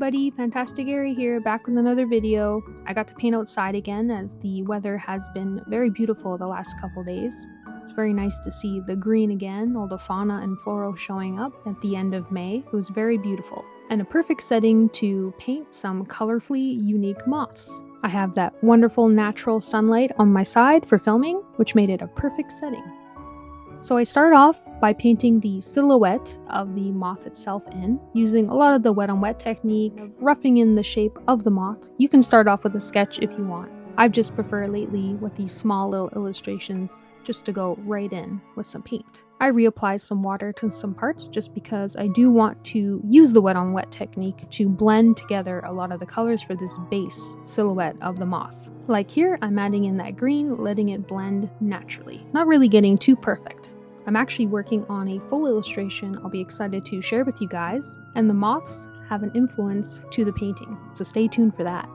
everybody, Fantasticairy here, back with another video. I got to paint outside again as the weather has been very beautiful the last couple days. It's very nice to see the green again, all the fauna and floral showing up at the end of May. It was very beautiful, and a perfect setting to paint some colorfully unique moths. I have that wonderful natural sunlight on my side for filming, which made it a perfect setting. So I start off by painting the silhouette of the moth itself in, using a lot of the wet on wet technique, roughing in the shape of the moth. You can start off with a sketch if you want. I've just preferred lately with these small little illustrations just to go right in with some paint. I reapply some water to some parts just because I do want to use the wet on wet technique to blend together a lot of the colors for this base silhouette of the moth. Like here, I'm adding in that green, letting it blend naturally, not really getting too perfect. I'm actually working on a full illustration I'll be excited to share with you guys, and the moths have an influence to the painting, so stay tuned for that.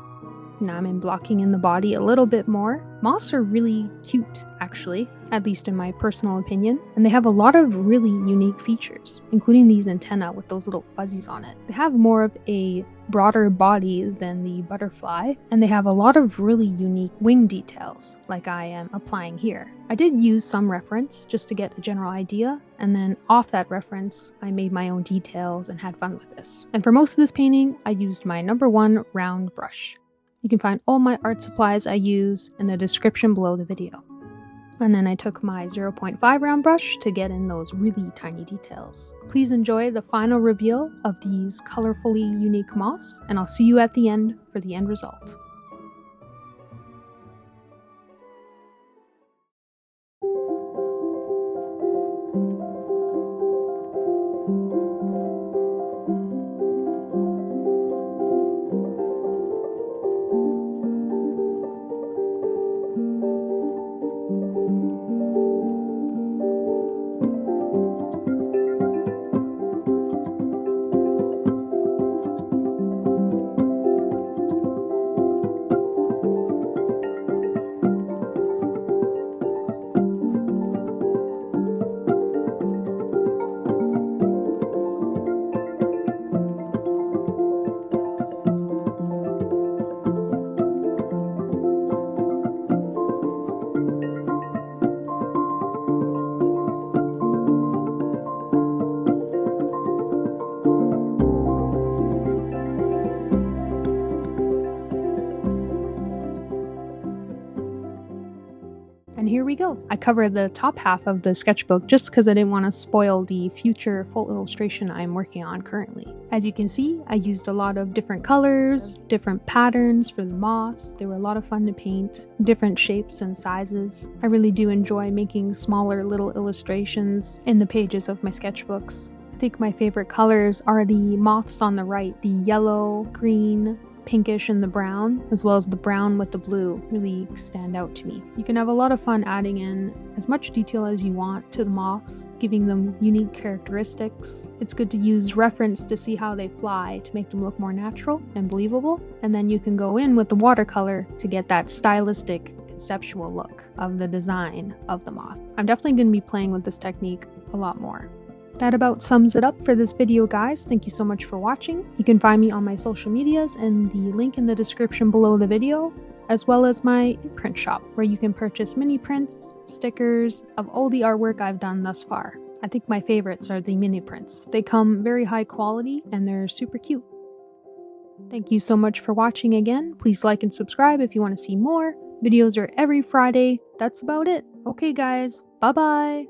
Now I'm blocking in the body a little bit more. Moths are really cute, actually, at least in my personal opinion, and they have a lot of really unique features, including these antennae with those little fuzzies on it. They have more of a broader body than the butterfly, and they have a lot of really unique wing details, like I am applying here. I did use some reference just to get a general idea, and then off that reference, I made my own details and had fun with this. And for most of this painting, I used my #1 round brush. You can find all my art supplies I use in the description below the video. And then I took my 0.5 round brush to get in those really tiny details. Please enjoy the final reveal of these colorfully unique moths, and I'll see you at the end for the end result. And here we go. I covered the top half of the sketchbook just because I didn't want to spoil the future full illustration I'm working on currently. As you can see, I used a lot of different colors, different patterns for the moths. They were a lot of fun to paint, different shapes and sizes. I really do enjoy making smaller little illustrations in the pages of my sketchbooks. I think my favorite colors are the moths on the right, the yellow, green, pinkish, and the brown, as well as the brown with the blue really stand out to me. You can have a lot of fun adding in as much detail as you want to the moths, giving them unique characteristics. It's good to use reference to see how they fly to make them look more natural and believable, and then you can go in with the watercolor to get that stylistic, conceptual look of the design of the moth. I'm definitely going to be playing with this technique a lot more. That about sums it up for this video, guys. Thank you so much for watching. You can find me on my social medias and the link in the description below the video, as well as my print shop, where you can purchase mini prints, stickers of all the artwork I've done thus far. I think my favorites are the mini prints. They come very high quality and they're super cute. Thank you so much for watching again. Please like and subscribe if you want to see more. Videos are every Friday. That's about it. Okay, guys. Bye-bye.